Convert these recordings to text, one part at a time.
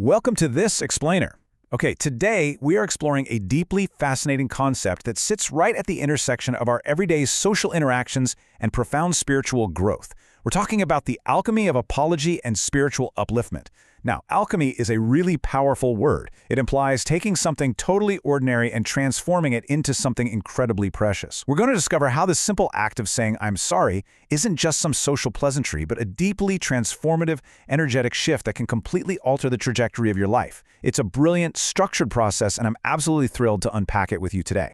Welcome to this explainer. Okay, today we are exploring a deeply fascinating concept that sits right at the intersection of our everyday social interactions and profound spiritual growth. We're talking about the alchemy of apology and spiritual upliftment. Now, alchemy is a really powerful word. It implies taking something totally ordinary and transforming it into something incredibly precious. We're going to discover how this simple act of saying "I'm sorry" isn't just some social pleasantry, but a deeply transformative, energetic shift that can completely alter the trajectory of your life. It's a brilliant, structured process, and I'm absolutely thrilled to unpack it with you today.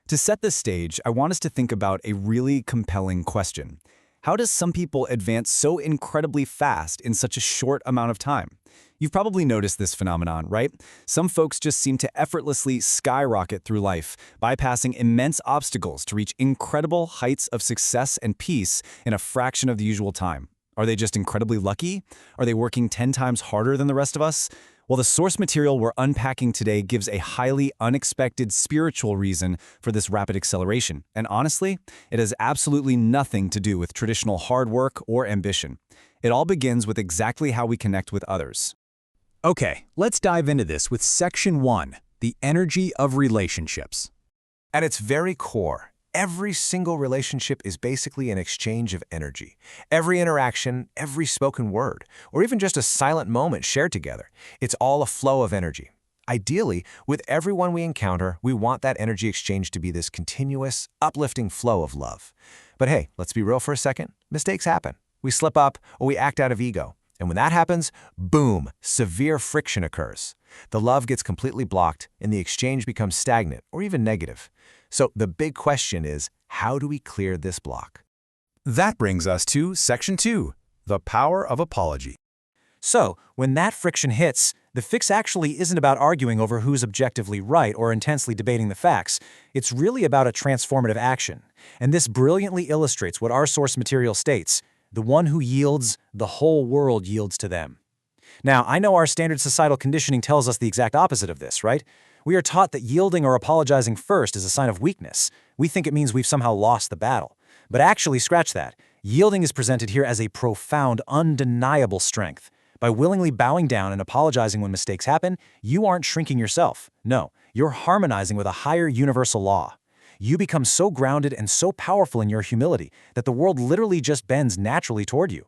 To set the stage, I want us to think about a really compelling question. How does some people advance so incredibly fast in such a short amount of time? You've probably noticed this phenomenon, right? Some folks just seem to effortlessly skyrocket through life, bypassing immense obstacles to reach incredible heights of success and peace in a fraction of the usual time. Are they just incredibly lucky? Are they working 10 times harder than the rest of us? Well, the source material we're unpacking today gives a highly unexpected spiritual reason for this rapid acceleration. And honestly, it has absolutely nothing to do with traditional hard work or ambition. It all begins with exactly how we connect with others. Okay, let's dive into this with Section 1, the energy of relationships. At its very core, every single relationship is basically an exchange of energy. Every interaction, every spoken word, or even just a silent moment shared together, it's all a flow of energy. Ideally, with everyone we encounter, we want that energy exchange to be this continuous, uplifting flow of love. But hey, let's be real for a second. Mistakes happen. We slip up or we act out of ego. And when that happens, boom, severe friction occurs. The love gets completely blocked and the exchange becomes stagnant or even negative. So the big question is, how do we clear this block? That brings us to Section 2, the power of apology. So, when that friction hits, the fix actually isn't about arguing over who's objectively right or intensely debating the facts. It's really about a transformative action. And this brilliantly illustrates what our source material states: the one who yields, the whole world yields to them. Now, I know our standard societal conditioning tells us the exact opposite of this, right? We are taught that yielding or apologizing first is a sign of weakness. We think it means we've somehow lost the battle. But actually, scratch that. Yielding is presented here as a profound, undeniable strength. By willingly bowing down and apologizing when mistakes happen, you aren't shrinking yourself. No, you're harmonizing with a higher universal law. You become so grounded and so powerful in your humility that the world literally just bends naturally toward you.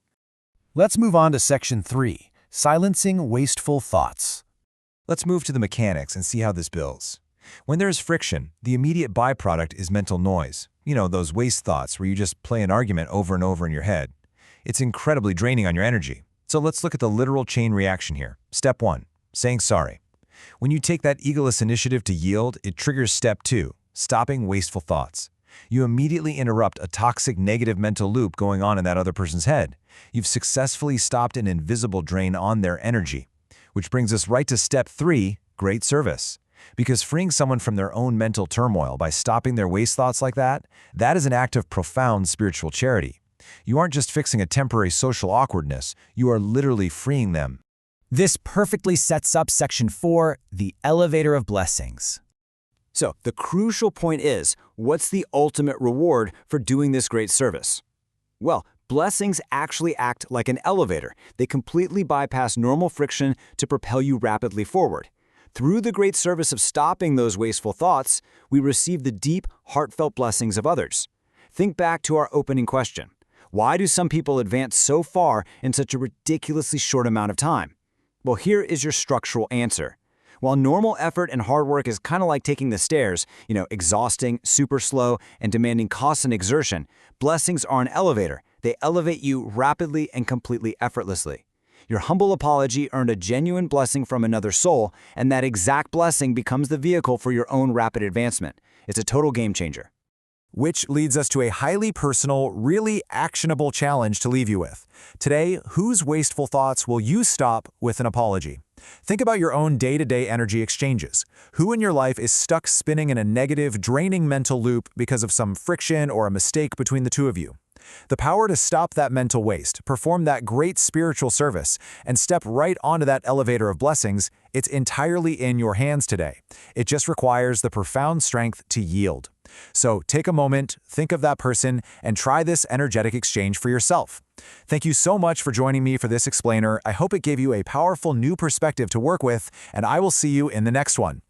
Let's move on to Section 3, silencing wasteful thoughts. Let's move to the mechanics and see how this builds. When there is friction, the immediate byproduct is mental noise. You know, those waste thoughts where you just play an argument over and over in your head. It's incredibly draining on your energy. So let's look at the literal chain reaction here. Step 1, saying sorry. When you take that egoless initiative to yield, it triggers Step 2, stopping wasteful thoughts. You immediately interrupt a toxic negative mental loop going on in that other person's head. You've successfully stopped an invisible drain on their energy. Which brings us right to Step 3, great service. Because freeing someone from their own mental turmoil by stopping their waste thoughts like that is an act of profound spiritual charity. You aren't just fixing a temporary social awkwardness, you are literally freeing them. This perfectly sets up Section 4, the elevator of blessings. So, the crucial point is, what's the ultimate reward for doing this great service? Well, blessings actually act like an elevator. They completely bypass normal friction to propel you rapidly forward. Through the great service of stopping those wasteful thoughts, we receive the deep, heartfelt blessings of others. Think back to our opening question. Why do some people advance so far in such a ridiculously short amount of time? Well, here is your structural answer. While normal effort and hard work is kind of like taking the stairs, exhausting, super slow, and demanding cost and exertion, blessings are an elevator. They elevate you rapidly and completely effortlessly. Your humble apology earned a genuine blessing from another soul, and that exact blessing becomes the vehicle for your own rapid advancement. It's a total game changer. Which leads us to a highly personal, really actionable challenge to leave you with. Today, whose wasteful thoughts will you stop with an apology? Think about your own day-to-day energy exchanges. Who in your life is stuck spinning in a negative, draining mental loop because of some friction or a mistake between the two of you? The power to stop that mental waste, perform that great spiritual service, and step right onto that elevator of blessings, it's entirely in your hands today. It just requires the profound strength to yield. So take a moment, think of that person, and try this energetic exchange for yourself. Thank you so much for joining me for this explainer. I hope it gave you a powerful new perspective to work with, and I will see you in the next one.